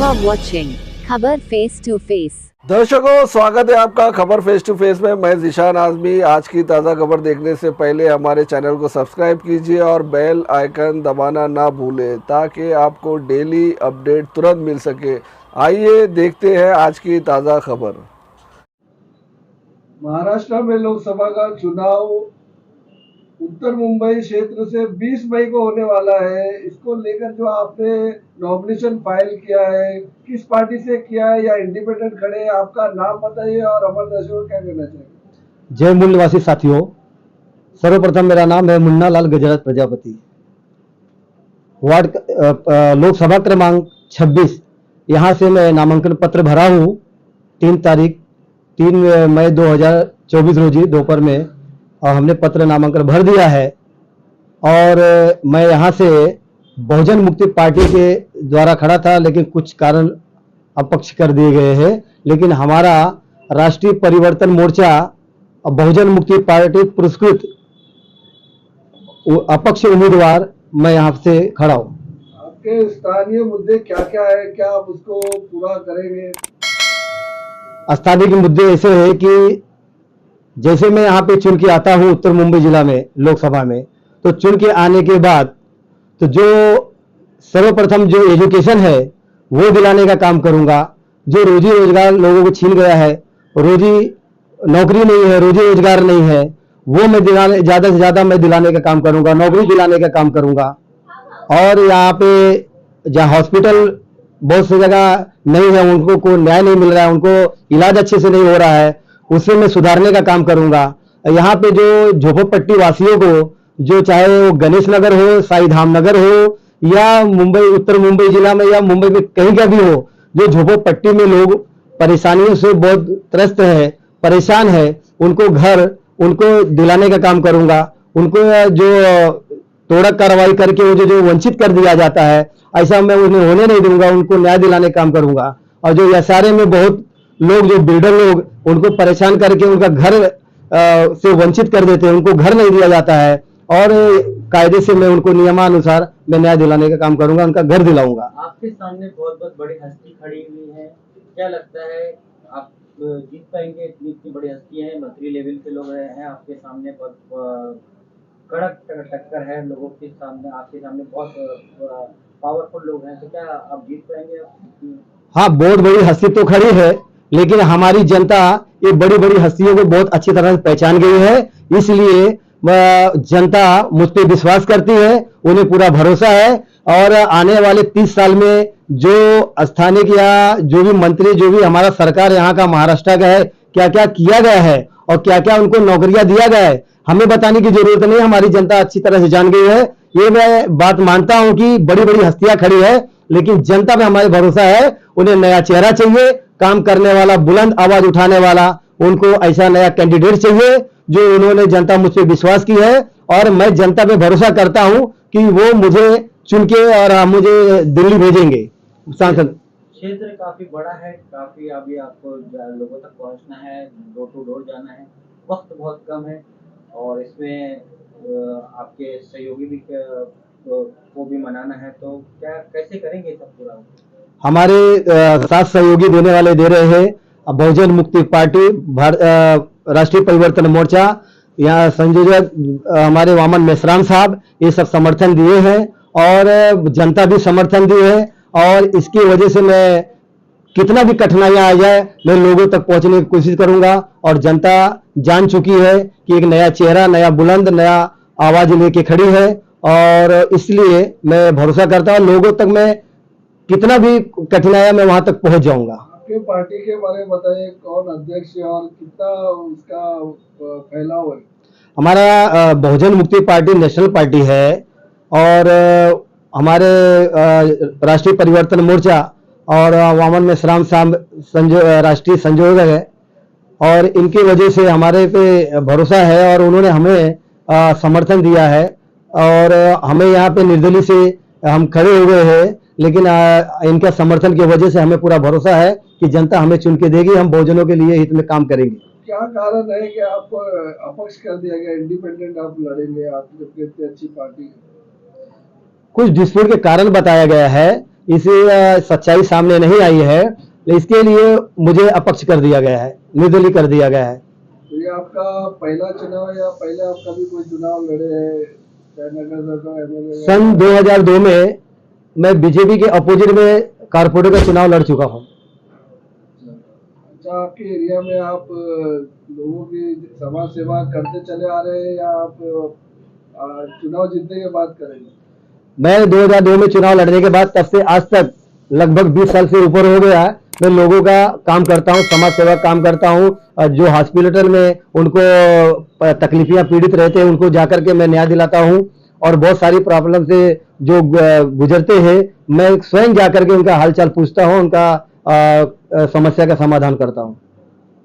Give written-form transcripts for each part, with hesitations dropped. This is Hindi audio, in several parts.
are watching खबर फेस टू फेस। दर्शकों, स्वागत है आपका खबर फेस टू फेस में। मैं ज़ीशान आज़मी। आज की ताज़ा खबर देखने से पहले हमारे चैनल को सब्सक्राइब कीजिए और बेल आइकन दबाना ना भूलें ताकि आपको डेली अपडेट तुरंत मिल सके। आइए देखते हैं आज की ताज़ा खबर। महाराष्ट्र में लोकसभा का चुनाव उत्तर मुंबई क्षेत्र से 20 मई को होने वाला है। इसको लेकर जो आपने नॉमिनेशन फाइल किया है, किस पार्टी से किया है या इंडिपेंडेंट खड़े हैं, आपका नाम बताइए और हमारे दर्शकों को क्या कहना चाहिए। जय मूल निवासी साथियों, सर्वप्रथम मेरा नाम है मुन्ना लाल गजराज प्रजापति, वार्ड लोकसभा क्रमांक 26। यहाँ से मैं नामांकन पत्र भरा हूँ 3 मई 2024 रोजी दोपहर में, और हमने पत्र नामांकन भर दिया है। और मैं यहाँ से बहुजन मुक्ति पार्टी के द्वारा खड़ा था, लेकिन कुछ कारण अपक्ष कर दिए गए हैं। लेकिन हमारा राष्ट्रीय परिवर्तन मोर्चा और बहुजन मुक्ति पार्टी पुरस्कृत अपक्ष उम्मीदवार मैं यहाँ से खड़ा हूँ। आपके स्थानीय मुद्दे क्या क्या है, क्या आप उसको पूरा करेंगे? स्थानीय के मुद्दे ऐसे हैं कि जैसे मैं यहाँ पे चुन के आता हूँ उत्तर मुंबई जिला में लोकसभा में, तो चुन के आने के बाद तो जो सर्वप्रथम जो एजुकेशन है वो दिलाने का काम करूंगा। जो रोजी रोजगार लोगों को छीन गया है, नौकरी नहीं है, रोजी रोजगार नहीं है, वो मैं दिलाने, ज्यादा से ज्यादा मैं दिलाने का काम करूंगा, नौकरी दिलाने का काम करूंगा। और यहाँ पे जहाँ हॉस्पिटल बहुत सी जगह नहीं है, उनको कोई न्याय नहीं मिल रहा है, उनको इलाज अच्छे से नहीं हो रहा है, उसे मैं सुधारने का काम करूंगा। यहाँ पे जो झोपड़पट्टी वासियों को, जो चाहे वो गणेश नगर हो, साई धाम नगर हो, या मुंबई उत्तर मुंबई जिला में या मुंबई में कहीं का भी हो, जो झोपड़पट्टी में लोग परेशानियों से बहुत त्रस्त है, परेशान है, उनको दिलाने का काम करूंगा। उनको जो तोड़क कार्रवाई करके वो जो वंचित कर दिया जाता है, ऐसा मैं उन्हें होने नहीं दूंगा, उनको न्याय दिलाने का काम करूंगा। और जो एसआरए में बहुत लोग, जो बिल्डर लोग, उनको परेशान करके उनका घर से वंचित कर देते हैं, उनको घर नहीं दिया जाता है, और कायदे से मैं उनको नियमानुसार मैं न्याय दिलाने का काम करूंगा, उनका घर दिलाऊंगा। आपके सामने बहुत बहुत बड़ी हस्ती खड़ी हुई है, क्या लगता है आप जीत पाएंगे? इतनी बड़ी हस्ती है, मंत्री लेवल के लोग हैं आपके सामने, बहुत कड़क टक्कर है लोगों के सामने, आपके सामने बहुत पावरफुल लोग हैं, तो क्या आप जीत पाएंगे? हाँ, बहुत बड़ी हस्ती तो खड़ी है, लेकिन हमारी जनता ये बड़ी बड़ी हस्तियों को बहुत अच्छी तरह से पहचान गई है, इसलिए जनता मुझ पर विश्वास करती है, उन्हें पूरा भरोसा है। और आने वाले 30 साल में जो स्थानीय या जो भी मंत्री, जो भी हमारा सरकार यहाँ का महाराष्ट्र का है, क्या क्या किया गया है और क्या क्या उनको नौकरियां दिया गया है, हमें बताने की जरूरत नहीं, हमारी जनता अच्छी तरह से जान गई है। ये मैं बात मानता हूं कि बड़ी बड़ी हस्तियां खड़ी है, लेकिन जनता पे हमारे भरोसा है। उन्हें नया चेहरा चाहिए, काम करने वाला, बुलंद आवाज उठाने वाला, उनको ऐसा नया कैंडिडेट चाहिए जो उन्होंने जनता मुझ पर विश्वास की है। और मैं जनता पे भरोसा करता हूं कि वो मुझे चुन के और मुझे दिल्ली भेजेंगे सांसद। क्षेत्र काफी बड़ा है, काफी अभी आपको लोगों तक पहुंचना है, डोर टू डोर जाना है, वक्त बहुत कम है, और इसमें आपके सहयोगी भी को भी मनाना है, तो क्या कैसे करेंगे सब पूरा? हमारे साथ सहयोगी देने वाले दे रहे हैं बहुजन मुक्ति पार्टी, राष्ट्रीय परिवर्तन मोर्चा, यहाँ संयोजक हमारे वामन मेश्राम साहब, ये सब समर्थन दिए हैं और जनता भी समर्थन दी है। और इसकी वजह से मैं कितना भी कठिनाइयां आ जाए, मैं लोगों तक पहुंचने की कोशिश करूंगा। और जनता जान चुकी है कि एक नया चेहरा, नया बुलंद, नया आवाज लेके खड़ी है, और इसलिए मैं भरोसा करता हूं लोगों तक, मैं कितना भी कठिनाइयां मैं वहां तक पहुंच जाऊंगा। आपके पार्टी के बारे में बताइए, कौन अध्यक्ष है और कितना उसका फैलाव है? हमारा बहुजन मुक्ति पार्टी नेशनल पार्टी है, और हमारे राष्ट्रीय परिवर्तन मोर्चा और वामन मेश्राम साहब राष्ट्रीय संयोजक है, और इनकी वजह से हमारे पे भरोसा है और उन्होंने हमें समर्थन दिया है। और हमें यहाँ पे निर्दलीय से हम खड़े हो गए हैं, लेकिन इनका समर्थन की वजह से हमें पूरा भरोसा है कि जनता हमें चुन के देगी, हम बहुजनों के लिए हित में काम करेंगे। क्या कारण है कि आपको अपक्ष कर दिया गया, इंडिपेंडेंट आप लड़ेंगे, आपकी इतनी अच्छी पार्टी? कुछ डिस्प्यूट के कारण बताया गया है, इसी सच्चाई सामने नहीं आई है, इसके लिए मुझे अपक्ष कर दिया गया है, निर्दलीय कर दिया गया है। तो ये आपका पहला चुनाव या पहले आपका भी कोई चुनाव लड़े हैं, चाहे नगर का एमएलए? सन 2002 में मैं बीजेपी के अपोजिट में कारपोरेटर का चुनाव लड़ चुका हूँ। अच्छा, आपके एरिया में आप लोगों की समाज सेवा करते चले आ रहे हैं या आप चुनाव जीतने के बाद करेंगे? मैं 2002 में चुनाव लड़ने के बाद तब से आज तक लगभग 20 साल से ऊपर हो गया है। मैं लोगों का काम करता हूँ, समाज सेवा काम करता हूँ। जो हॉस्पिटल में उनको तकलीफियां पीड़ित रहते हैं उनको जाकर के मैं न्याय दिलाता हूँ, और बहुत सारी प्रॉब्लम से जो गुजरते हैं मैं स्वयं जाकर के उनका हालचाल पूछता हूँ, उनका समस्या का समाधान करता हूँ।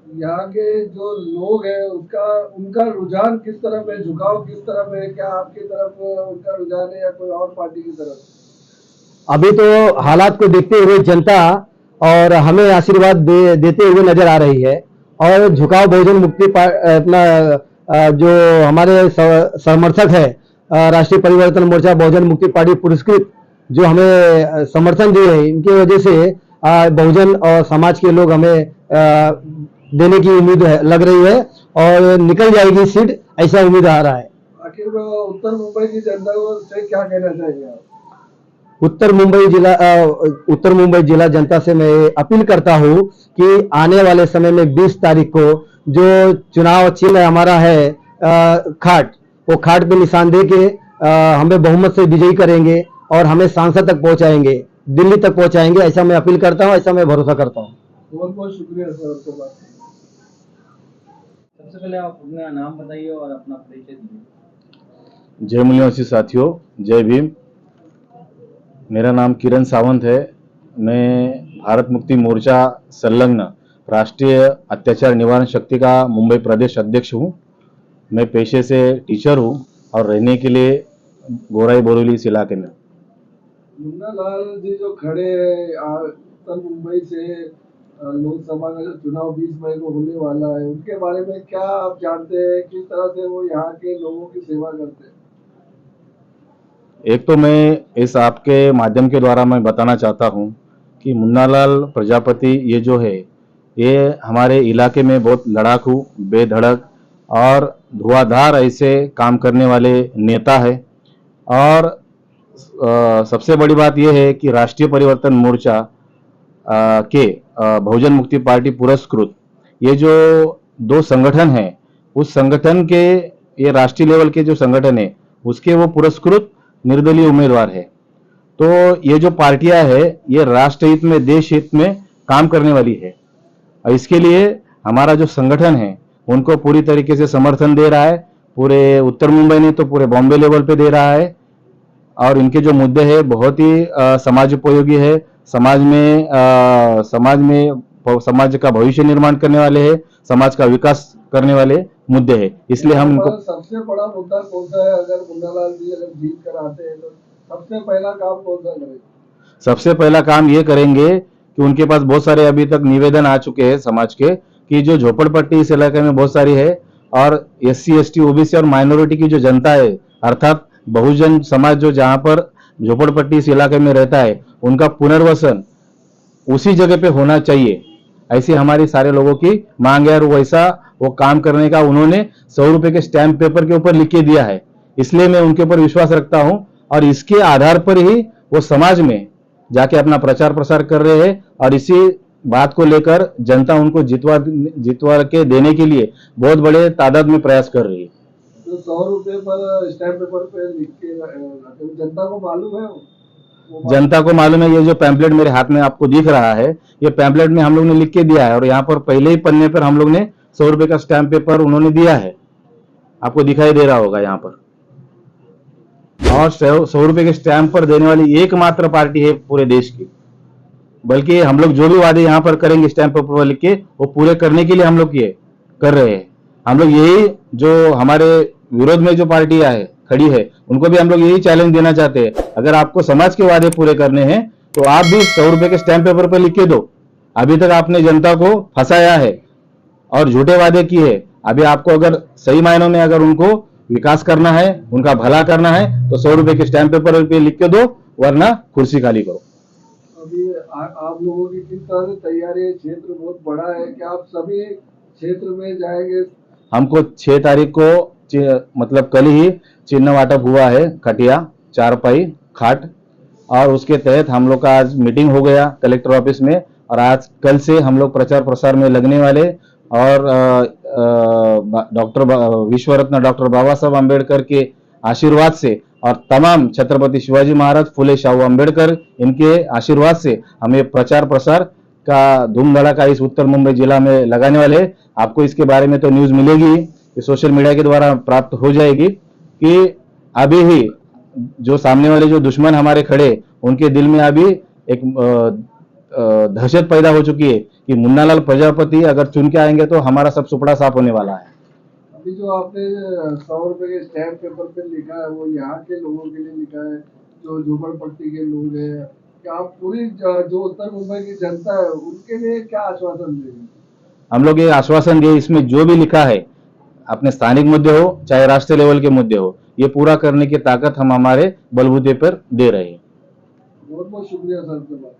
यहाँ के जो लोग हैं उनका रुझान किस तरफ है, झुकाव किस तरफ है? क्या आपकी तरफ उनका रुझान है या कोई और पार्टी की तरफ? अभी तो हालात को देखते हुए जनता और हमें आशीर्वाद देते हुए नजर आ रही है, और झुकाव बहुजन मुक्ति अपना जो हमारे समर्थक है राष्ट्रीय परिवर्तन मोर्चा बहुजन मुक्ति पार्टी पुरस्कृत जो हमें समर्थन दिए है, इनकी वजह से बहुजन और समाज के लोग हमें देने की उम्मीद लग रही है, और निकल जाएगी सीट, ऐसा उम्मीद आ रहा है। आखिर में उत्तर मुंबई की जनता से क्या कहना चाहेंगे आप? उत्तर मुंबई जिला जनता से मैं अपील करता हूं कि आने वाले समय में 20 तारीख को जो चुनाव चिन्ह हमारा है खाट, वो खाट पे निशान दे के हमें बहुमत से विजयी करेंगे और हमें सांसद तक पहुंचाएंगे, दिल्ली तक पहुंचाएंगे, ऐसा मैं अपील करता हूं, ऐसा मैं भरोसा करता हूं। बहुत बहुत शुक्रिया सर आपके बात। सबसे पहले आप अपना नाम बताइए और अपना परिचय दीजिए। जय मूल्यवासी साथियों, जय भीम। मेरा नाम किरण सावंत है। मैं भारत मुक्ति मोर्चा संलग्न राष्ट्रीय अत्याचार निवारण शक्ति का मुंबई प्रदेश अध्यक्ष हूँ। मैं पेशे से टीचर हूँ और रहने के लिए गोराई बोरीवली इस इलाके में। मुन्ना लाल जी जो खड़े हैं उत्तर मुंबई से लोकसभा का जो चुनाव 20 मई को होने वाला है, उनके बारे में क्या आप जानते हैं? किस तरह से वो यहाँ के लोगों की सेवा करते हैं? एक तो मैं इस आपके माध्यम के द्वारा मैं बताना चाहता हूँ कि मुन्नालाल प्रजापति ये जो है, ये हमारे इलाके में बहुत लड़ाकू, बेधड़क और धुआंधार ऐसे काम करने वाले नेता है। और सबसे बड़ी बात यह है कि राष्ट्रीय परिवर्तन मोर्चा के बहुजन मुक्ति पार्टी पुरस्कृत ये जो 2 संगठन हैं, उस संगठन के, ये राष्ट्रीय लेवल के जो संगठन है उसके वो पुरस्कृत निर्दलीय उम्मीदवार है। तो ये जो पार्टियां है ये राष्ट्र हित में, देश हित में काम करने वाली है। और इसके लिए हमारा जो संगठन है उनको पूरी तरीके से समर्थन दे रहा है। पूरे उत्तर मुंबई नहीं तो पूरे बॉम्बे लेवल पे दे रहा है। और इनके जो मुद्दे हैं बहुत ही समाज उपयोगी है, समाज का भविष्य निर्माण करने वाले हैं, समाज का विकास करने वाले मुद्दे हैं। इसलिए हम इनको, सबसे बड़ा मुद्दा कौन सा है? अगर मुन्नालाल जी अगर जीत कर आते हैं तो सबसे पहला काम कौन सा करेंगे? सबसे पहला काम ये करेंगे कि उनके पास बहुत सारे अभी तक निवेदन आ चुके हैं समाज के, कि जो झोपड़पट्टी इस इलाके में बहुत सारी है और SC ST OBC और माइनॉरिटी की जो जनता है, अर्थात बहुजन समाज जो जहां पर झोपड़पट्टी इस इलाके में रहता है, उनका पुनर्वसन उसी जगह पे होना चाहिए, ऐसी हमारी सारे लोगों की मांग है। और वैसा वो काम करने का उन्होंने 100 रुपए के स्टैंप पेपर के ऊपर लिख के दिया है। इसलिए मैं उनके ऊपर विश्वास रखता हूं और इसके आधार पर ही वो समाज में जाके अपना प्रचार प्रसार कर रहे हैं। और इसी बात को लेकर जनता उनको जितवा के देने के लिए बहुत बड़े तादाद में प्रयास कर रही है। तो 100 रुपए पर स्टैम्प पेपर पे लिख के जनता को मालूम है? जनता को मालूम है। ये जो पैम्पलेट मेरे हाथ में आपको दिख रहा है, ये पैम्पलेट में हम लोग ने लिख के दिया है और यहाँ पर पहले ही पन्ने पर हम लोग ने 100 रुपए का स्टैम्प पेपर उन्होंने दिया है, आपको दिखाई दे रहा होगा यहाँ पर। और 100 रुपए के स्टैंप पर देने वाली एकमात्र पार्टी है पूरे देश की। बल्कि हम लोग जो भी वादे यहाँ पर करेंगे स्टैंप पेपर पर लिख के, वो पूरे करने के लिए हम लोग ये कर रहे हैं। हम लोग यही जो हमारे विरोध में जो पार्टियां है खड़ी है, उनको भी हम लोग यही चैलेंज देना चाहते हैं, अगर आपको समाज के वादे पूरे करने हैं तो आप भी 100 रुपए के स्टैंप पेपर पर लिख के दो। अभी तक आपने जनता को फंसाया है और झूठे वादे किए हैं। अभी आपको अगर सही मायनों में अगर उनको विकास करना है, उनका भला करना है, तो 100 रुपए के स्टैंप पेपर पे लिख के दो, वरना कुर्सी खाली करो। आप लोगों की किस तरह से तैयारी है? क्षेत्र बहुत बड़ा है, क्या आप सभी क्षेत्र में जाएंगे? हमको 6 तारीख को मतलब कल ही चिन्ह वाटप हुआ है, खटिया, चारपाई, खाट, और उसके तहत हम लोग का आज मीटिंग हो गया कलेक्टर ऑफिस में, और आज कल से हम लोग प्रचार प्रसार में लगने वाले, और विश्व रत्न डॉक्टर बाबा साहब अम्बेडकर के आशीर्वाद से और तमाम छत्रपति शिवाजी महाराज, फुले शाहू अम्बेडकर, इनके आशीर्वाद से हमें प्रचार प्रसार का धूम धड़ाका इस उत्तर मुंबई जिला में लगाने वाले हैं। आपको इसके बारे में तो न्यूज मिलेगी, ये सोशल मीडिया के द्वारा प्राप्त हो जाएगी कि अभी ही जो सामने वाले जो दुश्मन हमारे खड़े, उनके दिल में अभी एक दहशत पैदा हो चुकी है कि मुन्नालाल प्रजापति अगर चुन के आएंगे तो हमारा सब सुपड़ा साफ होने वाला है। अभी जो आपने 100 रुपए के स्टैम्प पेपर पे लिखा है, वो यहाँ के लोगों के लिए लिखा है जो झोपड़पट्टी के लोग हैं, क्या आप पूरी जो उत्तर मुंबई की जनता है उनके लिए क्या आश्वासन देंगे? हम लोग ये आश्वासन दिए, इसमें जो भी लिखा है, अपने स्थानिक मुद्दे हो चाहे राष्ट्रीय लेवल के मुद्दे हो, ये पूरा करने की ताकत हम हमारे बलबूते पर दे रहे हैं। बहुत बहुत शुक्रिया सर।